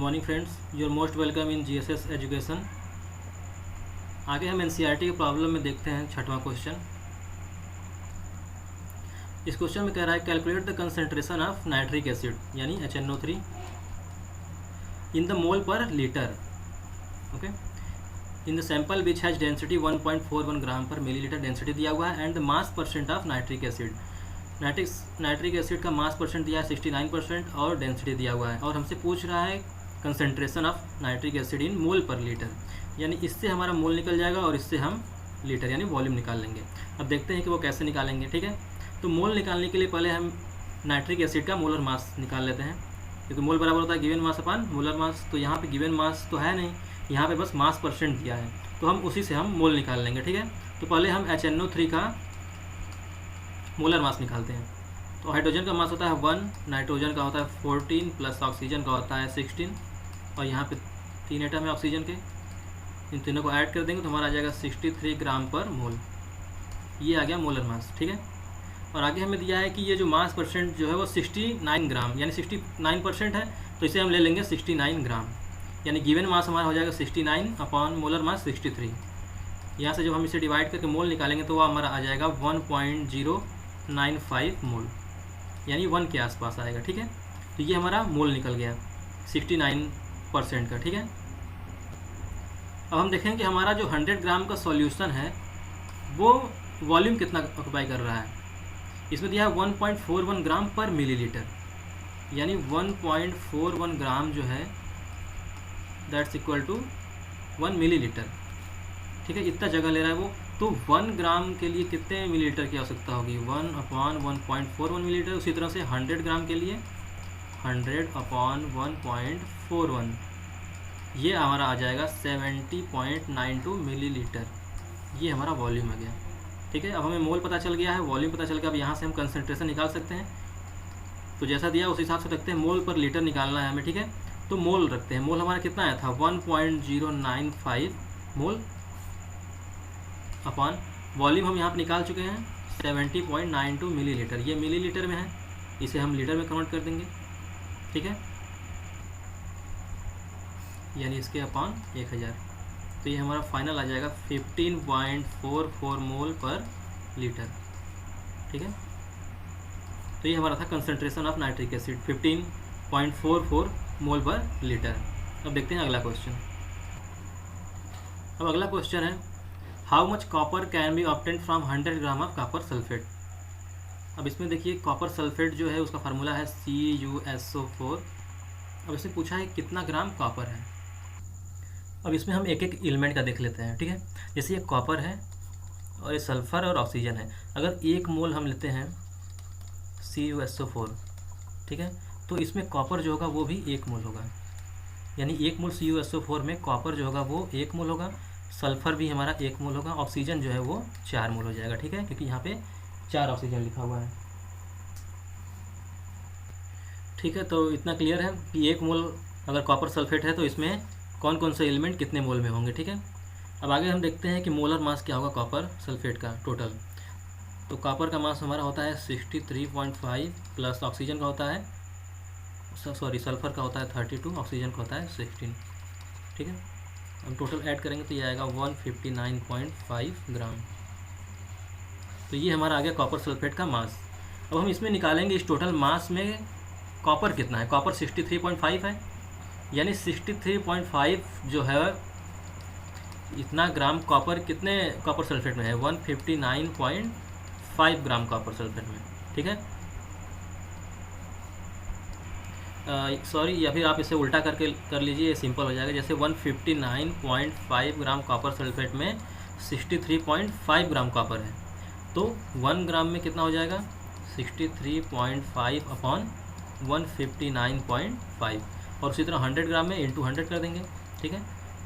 Morning friends, you are most welcome in GSS education. आगे हम NCERT के problem में देखते हैं छठवां क्वेश्चन। इस क्वेश्चन में कह रहा है calculate the concentration of nitric acid यानी HNO3 in the mole per litre. Okay, in the sample which has density 1.41 ग्राम पर मिलीलीटर डेंसिटी दिया हुआ है and the mass percent of nitric acid. Nitric acid का मास परसेंट दिया है 69% और density दिया हुआ है, और हमसे पूछ रहा है concentration of nitric acid in mole per litre, यानी इससे हमारा मोल निकल जाएगा और इससे हम लीटर यानी वॉल्यूम निकाल लेंगे। अब देखते हैं कि वो कैसे निकालेंगे। ठीक है, तो मोल निकालने के लिए पहले हम नाइट्रिक एसिड का मोलर मास निकाल लेते हैं, क्योंकि मोल बराबर होता है गिवन मास अपन मोलर मास। तो यहाँ पे गिवन मास तो है नहीं, यहाँ पे बस मास परसेंट दिया है, तो हम उसी से हम मोल निकाल लेंगे। ठीक है, तो पहले हम HNO3 का मोलर मास निकालते हैं। तो हाइड्रोजन का मास होता है 1, नाइट्रोजन का होता है 14 प्लस ऑक्सीजन का होता है 16, और यहाँ पे 3 एटम है ऑक्सीजन के, इन तीनों को ऐड कर देंगे तो हमारा आ जाएगा 63 ग्राम पर मोल। ये आ गया मोलर मास। ठीक है, और आगे हमें दिया है कि ये जो मास परसेंट जो है वो 69 ग्राम यानी 69% है, तो इसे हम ले लेंगे 69 ग्राम, यानी गिवन मास हमारा हो जाएगा 69 अपॉन मोलर मास 63। यहाँ से जब हम इसे डिवाइड करके मोल निकालेंगे तो वो हमारा आ जाएगा 1.095 मोल, यानी 1 के आसपास आएगा। ठीक है, तो ये हमारा मोल निकल गया 69% का। ठीक है, अब हम देखें कि हमारा जो 100 ग्राम का सॉल्यूशन है वो वॉल्यूम कितना ऑक्यूपाई कर रहा है। इसमें दिया है 1.41 ग्राम पर मिलीलीटर, यानी 1.41 ग्राम जो है दैट्स इक्वल टू 1 मिलीलीटर। ठीक है, इतना जगह ले रहा है वो, तो 1 ग्राम के लिए कितने मिलीलीटर की आवश्यकता होगी, 1 अपॉन 1.41 मिलीलीटर। उसी तरह से 100 ग्राम के लिए 100 अपॉन 1.41, ये हमारा आ जाएगा 70.92 मिलीलीटर। ये हमारा वॉल्यूम आ गया। ठीक है, अब हमें मोल पता चल गया है, वॉल्यूम पता चल गया। अब यहाँ से हम कंसनट्रेशन निकाल सकते हैं, तो जैसा दिया उस हिसाब से रखते हैं। मोल पर लीटर निकालना है हमें। ठीक है, तो मोल रखते हैं। मोल हमारा कितना आया था 1.095 मोल अपॉन वॉल्यूम हम यहाँ पर निकाल चुके हैं 70.92 मिलीलीटर। ये मिलीलीटर में है, इसे हम लीटर में कन्वर्ट कर देंगे। ठीक है, यानी इसके अपॉन 1000, तो ये हमारा फाइनल आ जाएगा 15.44 मोल पर लीटर। ठीक है, तो ये हमारा था concentration of nitric acid 15.44 mole per litre. अब देखते हैं अगला क्वेश्चन। अब अगला क्वेश्चन है how much copper can be obtain from 100 gram of copper sulphate. अब इसमें देखिए कॉपर सल्फेट जो है उसका फार्मूला है CuSO4। अब इसमें पूछा है कितना ग्राम कॉपर है। अब इसमें हम एक एक एलिमेंट का देख लेते हैं। ठीक है, जैसे ये कॉपर है और ये सल्फ़र और ऑक्सीजन है। अगर 1 मोल हम लेते हैं CuSO4, ठीक है, तो इसमें कॉपर जो होगा वो भी 1 मोल होगा, यानी 1 मोल CuSO4 में कॉपर जो होगा वो 1 मोल होगा, सल्फ़र भी हमारा 1 मोल होगा, ऑक्सीजन जो है वो 4 मोल हो जाएगा। ठीक है, क्योंकि यहाँ पे 4 ऑक्सीजन लिखा हुआ है। ठीक है, तो इतना क्लियर है कि 1 मोल अगर कॉपर सल्फेट है तो इसमें कौन कौन से एलिमेंट कितने मोल में होंगे। ठीक है, अब आगे हम देखते हैं कि मोलर मास क्या होगा कॉपर सल्फेट का टोटल। तो कॉपर का मास हमारा होता है 63.5 प्लस ऑक्सीजन का होता है सल्फ़र का होता है 32, ऑक्सीजन का होता है 16। ठीक है, हम टोटल ऐड करेंगे तो ये आएगा 159.5 ग्राम। तो ये हमारा आ गया कॉपर सल्फेट का मास। अब हम इसमें निकालेंगे इस टोटल मास में कॉपर कितना है। कॉपर 63.5 है, यानी 63.5 जो है इतना ग्राम कॉपर कितने कॉपर सल्फेट में है 159.5 ग्राम कॉपर सल्फेट में। ठीक है, सॉरी, या फिर आप इसे उल्टा करके कर लीजिए, ये सिंपल हो जाएगा। जैसे 159.5 ग्राम कॉपर सल्फेट में 63.5 ग्राम कॉपर है, तो 1 ग्राम में कितना हो जाएगा 63.5 अपॉन 159.5, और उसी तरह 100 ग्राम में इंटू 100 कर देंगे। ठीक है,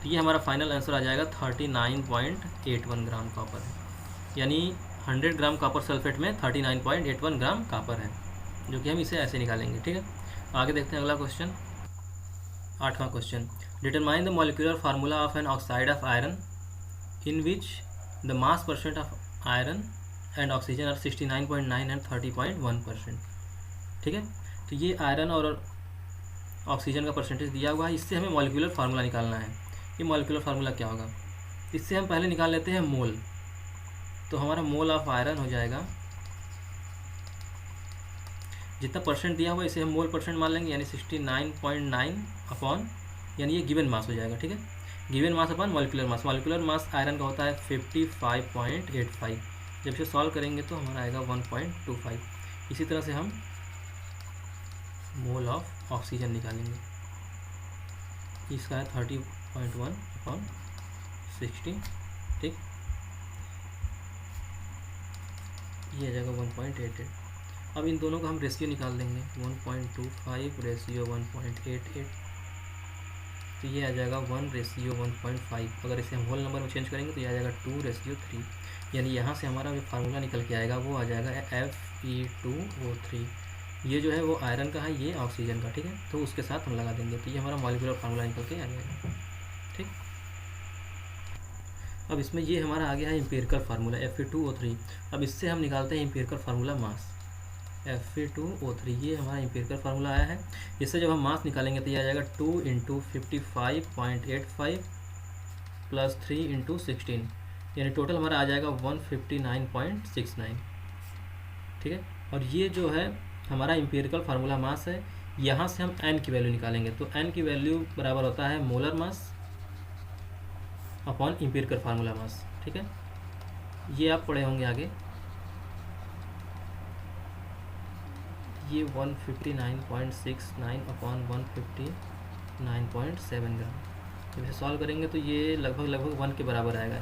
तो ये हमारा फाइनल आंसर आ जाएगा 39.81 ग्राम कॉपर है, यानी 100 ग्राम कॉपर सल्फेट में 39.81 ग्राम कॉपर है, जो कि हम इसे ऐसे निकालेंगे। ठीक है, आगे देखते हैं अगला क्वेश्चन। 8वां question, determine the molecular formula of an oxide of iron in which the mass percent of iron and oxygen are 69.9 एंड 30.1%। ठीक है, तो ये आयरन और ऑक्सीजन का परसेंटेज दिया हुआ है, इससे हमें मॉलिक्यूलर फार्मूला निकालना है। ये मॉलिक्यूलर फार्मूला क्या होगा, इससे हम पहले निकाल लेते हैं मोल। तो हमारा मोल ऑफ आयरन हो जाएगा, जितना परसेंट दिया हुआ इसे हम मोल परसेंट मान लेंगे, यानी 69.9 अपॉन, यानी ये गिवन मास हो जाएगा। ठीक है, given mass upon molecular mass. Molecular mass iron का होता है 55.85। जब इसे सॉल्व करेंगे तो हमारा आएगा 1.25। इसी तरह से हम मोल ऑफ ऑक्सीजन निकालेंगे, इसका है 30.1 अपॉन 60। ठीक, ये आ जाएगा 1.88। अब इन दोनों का हम रेशियो निकाल देंगे, 1.25 रेशियो 1.88, तो ये आ जाएगा 1:1.5। अगर इसे हम होल नंबर में चेंज करेंगे तो ये आ जाएगा 2:3। यानी यहाँ से हमारा जो फार्मूला निकल के आएगा वो आ जाएगा Fe2O3। ये जो है वो आयरन का है, ये ऑक्सीजन का। ठीक है, तो उसके साथ हम लगा देंगे, तो ये हमारा मॉलिक्यूलर फार्मूला निकल के आ जाएगा। ठीक, अब इसमें ये हमारा आ गया है एम्पिरिकल फार्मूला Fe2O3। अब इससे हम निकालते हैं एम्पिरिकल फार्मूला मास Fe2O3। ये हमारा एम्पिरिकल फार्मूला आया है। इससे जब हम मास निकालेंगे तो ये आ जाएगा 2 × 55.85 + 3 × 16, यानी टोटल हमारा आ जाएगा 159.69। ठीक है, और ये जो है हमारा एम्पिरिकल फार्मूला मास है। यहाँ से हम n की वैल्यू निकालेंगे, तो n की वैल्यू बराबर होता है molar mass upon empirical formula mass. ठीक है, ये आप पढ़े होंगे आगे। ये 159.69 अपॉन 159.7 ग्राम। जब इसे सॉल्व करेंगे तो ये लगभग 1 के बराबर आएगा।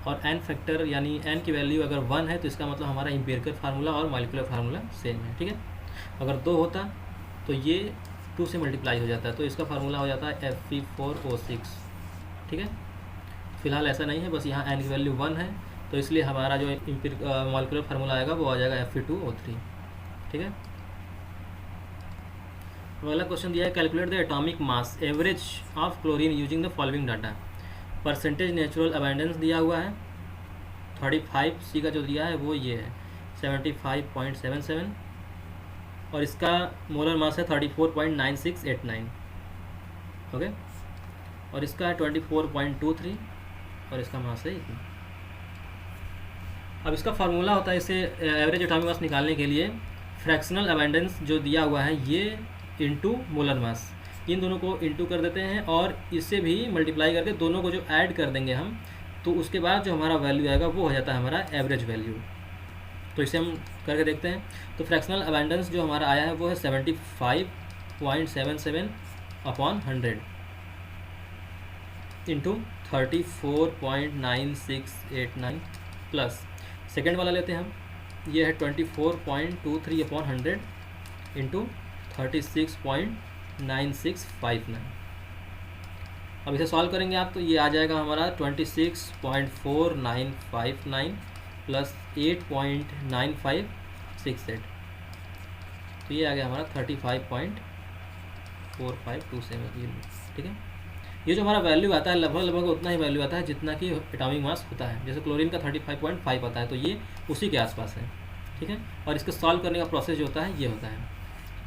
और n फैक्टर यानी n की वैल्यू अगर 1 है तो इसका मतलब हमारा एम्पिरिकल फार्मूला और मॉलिक्यूलर फार्मूला सेम है। ठीक है, अगर 2 होता तो ये 2 से मल्टीप्लाई हो जाता है, तो इसका फार्मूला हो जाता है Fe4O6। ठीक है, फिलहाल ऐसा नहीं है, बस यहाँ n की वैल्यू 1 है, तो इसलिए हमारा जो मॉलिक्यूलर फार्मूला आएगा वो आ जाएगा Fe2O3। ठीक है, अगला क्वेश्चन दिया है, calculate the atomic mass average of chlorine using the following data. Percentage natural abundance दिया हुआ है 35, C का जो दिया है वो ये है 75.77, और इसका मोलर मास है 34.9689। ओके, और इसका है 24.23, और इसका मास है इतना। अब इसका फार्मूला होता है, इसे एवरेज एटॉमिक मास निकालने के लिए फ्रैक्शनल अबेंडेंस जो दिया हुआ है ये इंटू मोलर मास, इन दोनों को इंटू कर देते हैं और इससे भी मल्टीप्लाई करके दोनों को जो ऐड कर देंगे हम, तो उसके बाद जो हमारा वैल्यू आएगा वो हो जाता है हमारा एवरेज वैल्यू। तो इसे हम करके देखते हैं। तो फ्रैक्शनल अबेंडेंस जो हमारा आया है वो है 75.77 अपॉन 100 इंटू 34.9689 प्लस सेकेंड वाला लेते हैं हम, ये है 24.23 अपॉन 100 इंटू 36.9659। अब इसे सॉल्व करेंगे आप तो ये आ जाएगा हमारा 26.4959 प्लस 8.9568, तो ये आ गया हमारा 35.4527। ठीक है, ये जो हमारा वैल्यू आता है लगभग उतना ही वैल्यू आता है जितना कि एटॉमिक मास होता है। जैसे क्लोरीन का 35.5 आता है, तो ये उसी के आसपास है। ठीक है, और इसको सॉल्व करने का प्रोसेस जो होता है ये होता है।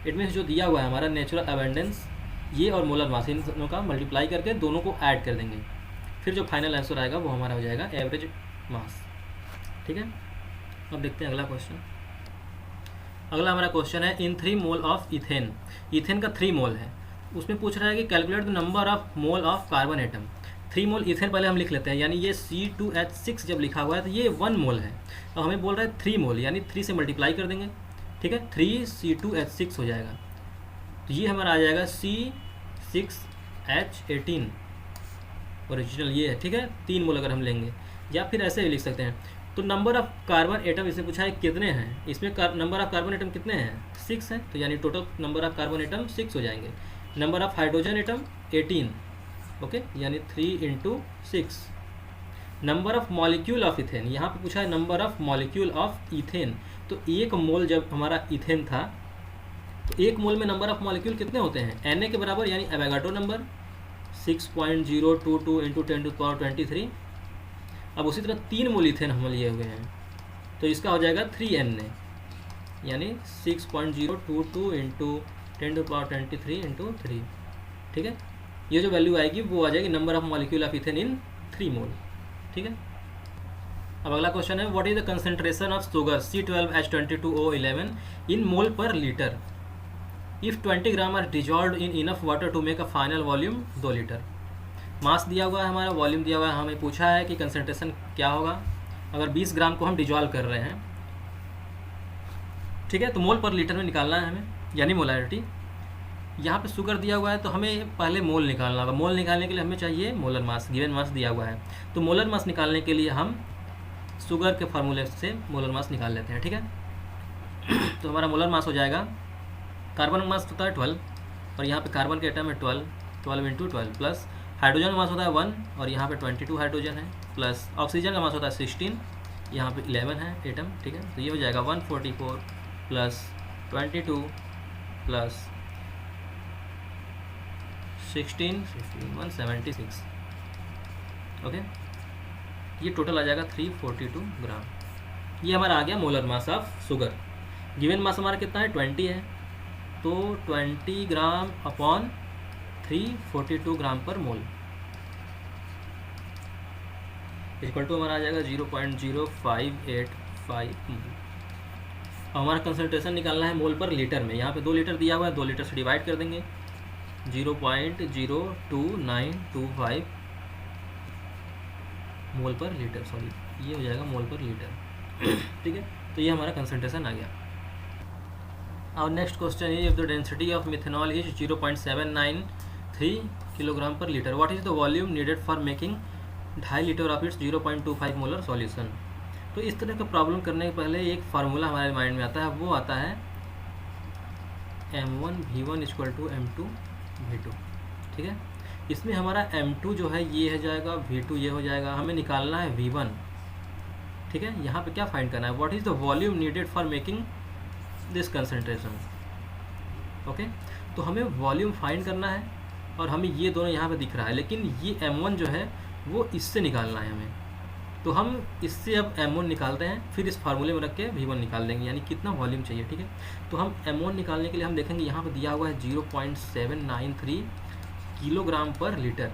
इट मीन्स जो दिया हुआ है हमारा नेचुरल अबेंडेंस, ये और मोलर मास, इन दोनों का मल्टीप्लाई करके दोनों को ऐड कर देंगे, फिर जो फाइनल आंसर आएगा वो हमारा हो जाएगा एवरेज मास। ठीक है, अब देखते हैं अगला क्वेश्चन। अगला हमारा क्वेश्चन है, इन 3 मोल ऑफ इथेन। इथेन का 3 मोल है, उसमें पूछ रहा है कि calculate the number of mole of carbon atom. 3 mole ethane पहले हम लिख लेते हैं, यानी ये C2H6 जब लिखा हुआ है तो ये 1 मोल है। अब हमें बोल रहा है 3 मोल, यानी 3 से मल्टीप्लाई कर देंगे। ठीक है, 3C2H6 हो जाएगा, तो ये हमारा आ जाएगा C6H18 ओरिजिनल ये है। ठीक है, 3 मोल अगर हम लेंगे, या फिर ऐसे भी लिख सकते हैं। तो नंबर ऑफ कार्बन एटम इसमें पूछा है कितने हैं, इसमें नंबर ऑफ कार्बन एटम कितने हैं, 6 है, तो यानी total number of carbon atom 6 हो जाएंगे। Number of hydrogen atom 18, okay, यानी 3 × 6। Number of molecule of ethane, यहाँ पे पूछा है number of molecule of ethane. तो 1 मोल जब हमारा इथेन था तो 1 मोल में नंबर ऑफ मॉलिक्यूल कितने होते हैं, Na के बराबर, यानी एवोगाड्रो नंबर 6.022 × 10⁻23। अब उसी तरह 3 मोल इथेन हम लिए हुए हैं, तो इसका हो जाएगा 3Na, यानी 6.022 × 10⁻23 × 3, ठीक है। ये जो वैल्यू आएगी वो आ जाएगी number of molecule of ethane in 3 mole, ठीक है। अब अगला क्वेश्चन है, what is the concentration of sugar C12H22O11 in mole per litre if 20 gram are dissolve in enough water to make a final volume 2 litre. Mass दिया हुआ है हमारा, volume दिया हुआ है, हमें पूछा है कि कंसंट्रेशन क्या होगा अगर 20 ग्राम को हम डिजॉल्व कर रहे हैं, ठीक है। तो मोल पर लीटर में निकालना है हमें, यानी मोलैरिटी। यहाँ पे शुगर दिया हुआ है तो हमें पहले मोल निकालना होगा। मोल निकालने के लिए हमें चाहिए मोलर मास, गिवन मास दिया हुआ है। तो मोलर मास निकालने के लिए हम शुगर के फार्मूले से मोलर मास निकाल लेते हैं, ठीक है। तो हमारा मोलर मास हो जाएगा, कार्बन मास होता है 12 और यहाँ पे कार्बन के एटम है 12 × 12 प्लस हाइड्रोजन का मास होता है 1 और यहाँ पे 22 हाइड्रोजन है, प्लस ऑक्सीजन का मास होता है 16, यहाँ पे 11 है एटम, ठीक है। तो ये हो जाएगा 144 प्लस 22 प्लस 16 176, ओके। ये टोटल आ जाएगा 342 ग्राम। ये हमारा आ गया molar mass of sugar. Given mass हमारा कितना है 20 है, तो 20 ग्राम अपॉन 342 ग्राम पर मोल इक्वल टू हमारा आ जाएगा 0.0585 मोल। हमारा कंसंट्रेशन निकालना है मोल पर लीटर में। यहाँ पे 2 लीटर दिया हुआ है, 2 लीटर से डिवाइड कर देंगे, 0.02925 मोल पर लीटर, सॉरी ये हो जाएगा मोल पर लीटर, ठीक है। तो ये हमारा कंसंट्रेशन आ गया। और next question is if the density of methanol is 0.793 kilogram per litre, what is the volume needed for making 2.5 litre of its 0.25 molar solution. तो इस तरह का प्रॉब्लम करने के पहले एक फार्मूला हमारे माइंड में आता है, वो आता है M1V1 = M2V2, ठीक है। इसमें हमारा M2 जो है ये हो जाएगा, V2 ये हो जाएगा, हमें निकालना है V1, ठीक है। यहाँ पे क्या फाइंड करना है, what is the volume needed for making this concentration, okay. तो हमें वॉल्यूम फाइंड करना है और हमें ये दोनों यहाँ पे दिख रहा है, लेकिन ये M1 जो है वो इससे निकालना है हमें। तो हम इससे अब M1 निकालते हैं, फिर इस फार्मूले में रख के V1 निकाल देंगे, यानी कितना वॉल्यूम चाहिए, ठीक है। तो हम M1 निकालने के लिए हम देखेंगे यहाँ पे दिया हुआ है 0.793 किलोग्राम पर लीटर,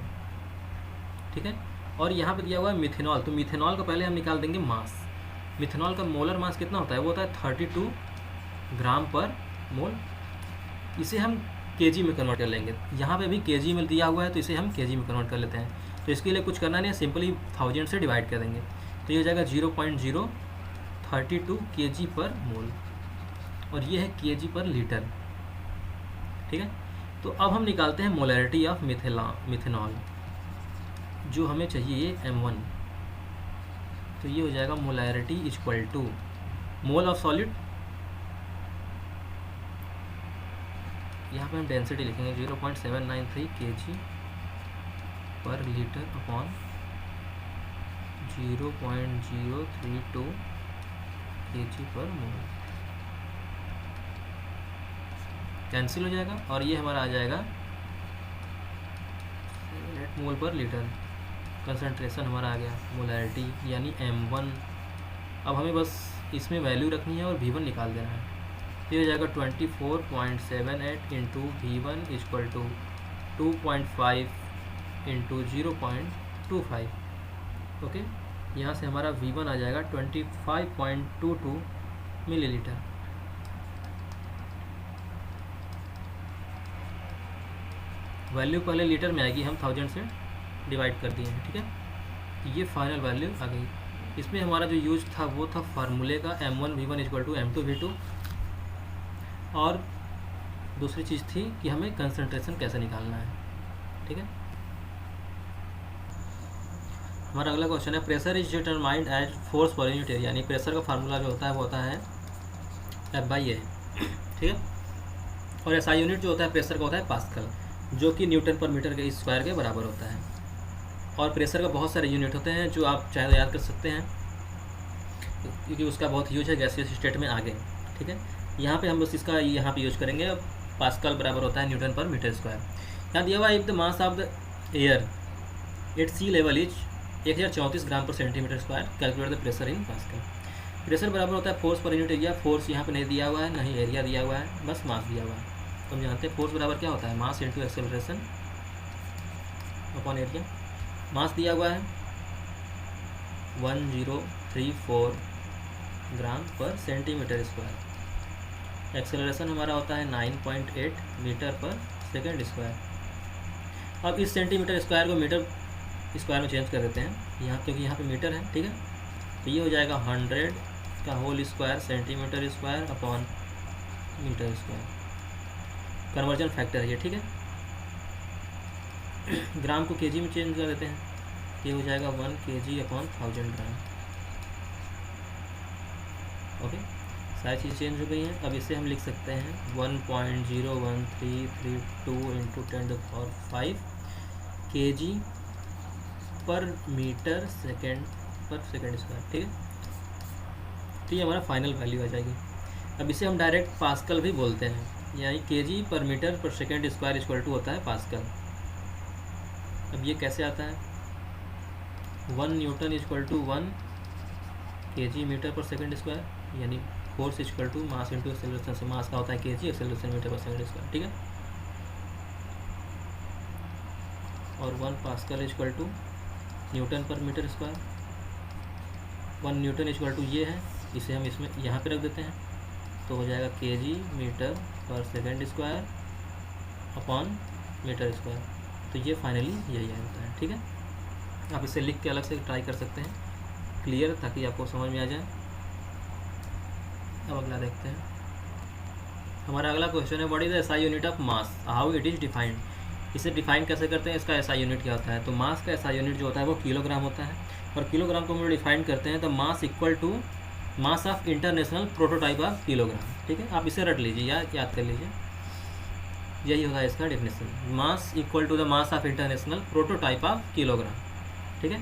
ठीक है। और यहाँ पे दिया हुआ है मिथेनॉल, तो मिथेनॉल का पहले हम निकाल देंगे मास। मिथेनॉल का मोलर मास कितना होता है, वो होता है 32 ग्राम पर मोल। इसे हम केजी में कन्वर्ट कर लेंगे, यहाँ पे भी केजी में दिया हुआ है तो इसे हम केजी में कन्वर्ट कर लेते हैं। तो इसके लिए कुछ करना नहीं है, सिंपली 1000 से डिवाइड कर देंगे, तो ये हो जाएगा 0.032 kg पर मोल, और ये है kg पर लीटर, ठीक है। तो अब हम निकालते हैं मोलैरिटी ऑफ मिथेनॉल, जो हमें चाहिए M1। तो ये हो जाएगा molarity equal to mole of solid, यहाँ पे हम डेंसिटी लिखेंगे 0.793 kg पर लीटर अपॉन 0.032 kg पर मोल, कैंसिल हो जाएगा और ये हमारा आ जाएगा मोल पर लीटर। कंसंट्रेशन हमारा आ गया, मोलैरिटी यानी M1। अब हमें बस इसमें वैल्यू रखनी है और V1 निकाल देना है। ये हो जाएगा 24.78 इंटू V1 = 2.5 इंटू 0.25, ओके। यहाँ से हमारा V1 आ जाएगा 25.22 मिलीलीटर। वैल्यू पहले लीटर में आएगी, हम 1000 से डिवाइड कर दिए हैं, ठीक है। ये फाइनल वैल्यू आ गई। इसमें हमारा जो यूज था वो था फार्मूले का M1V1 = M2V2, और दूसरी चीज़ थी कि हमें कंसंट्रेशन कैसे निकालना है, ठीक है। हमारा अगला क्वेश्चन है, pressure is determined as force per unit area, यानी प्रेशर का फार्मूला जो होता है वो होता है F/A, ठीक है। और SI यूनिट जो होता है प्रेशर का होता है पास्कल, जो कि न्यूटन पर मीटर के स्क्वायर के बराबर होता है। और प्रेशर का बहुत सारे यूनिट होते हैं जो आप चाहे याद कर सकते हैं, क्योंकि उसका बहुत यूज है गैसियस स्टेट में आगे, ठीक है। यहाँ पे हम बस इसका यहाँ पे यूज करेंगे, पास्कल बराबर होता है न्यूटन पर मीटर स्क्वायर। यहाँ दिया हुआ if the mass of the air at sea level is 1034 gram per centimetre square, calculate the pressure in pascal. Pressure बराबर होता है force per unit area. Force यहाँ पे नहीं दिया हुआ है, नहीं एरिया दिया हुआ है, बस मास दिया हुआ है। तो हम जानते हैं फोर्स बराबर क्या होता है, mass into acceleration upon area. Mass दिया हुआ है 1034 gram per centimetre square. Acceleration हमारा होता है 9.8 मीटर पर सेकेंड स्क्वायर। अब इस सेंटीमीटर स्क्वायर को मीटर स्क्वायर में चेंज कर देते हैं यहाँ, क्योंकि यहाँ पे मीटर है, ठीक है। तो ये हो जाएगा 100 का whole square centimetre square upon metre square. Conversion factor है ये, ठीक है। ग्राम को केजी में चेंज कर देते हैं, ये हो जाएगा 1 kg अपॉन 1000 ग्राम। ओके, सारी चीज़ चेंज हो गई हैं। अब इसे हम लिख सकते हैं 1.01332 इंटू 10⁵ kg पर मीटर सेकेंड पर सेकेंड स्क्वायर, ठीक है। तो ये हमारा फाइनल वैल्यू आ जाएगी। अब इसे हम डायरेक्ट पास्कल भी बोलते हैं, यानी kg पर metre per second square equal to होता है पास्कल। अब ये कैसे आता है, 1 newton equal to 1 kg metre per second square, यानी force equal to mass into acceleration. से मास का होता है kg, acceleration metre per second square, ठीक है। और 1 pascal equal to newton per metre square. 1 newton equal to ये है, इसे हम इसमें यहाँ पे रख देते हैं, तो हो जाएगा kg metre per second square upon metre square. तो ये फाइनली यही होता है, ठीक है। आप इसे लिख के अलग से ट्राई कर सकते हैं, क्लियर, ताकि आपको समझ में आ जाए। अब अगला देखते हैं। हमारा अगला क्वेश्चन है, what is the SI unit of mass, how it is defined. इसे डिफाइन कैसे करते हैं, इसका एसआई यूनिट क्या होता है। तो मास का एसआई यूनिट जो होता है वो किलोग्राम होता है, और किलोग्राम को हम लोग डिफाइन करते हैं तो mass equal to mass of international prototype of kilogram, ठीक है। आप इसे रट लीजिए या याद कर लीजिए, यही होता है इसका definition, mass equal to the mass of international prototype of kilogram, ठीक है।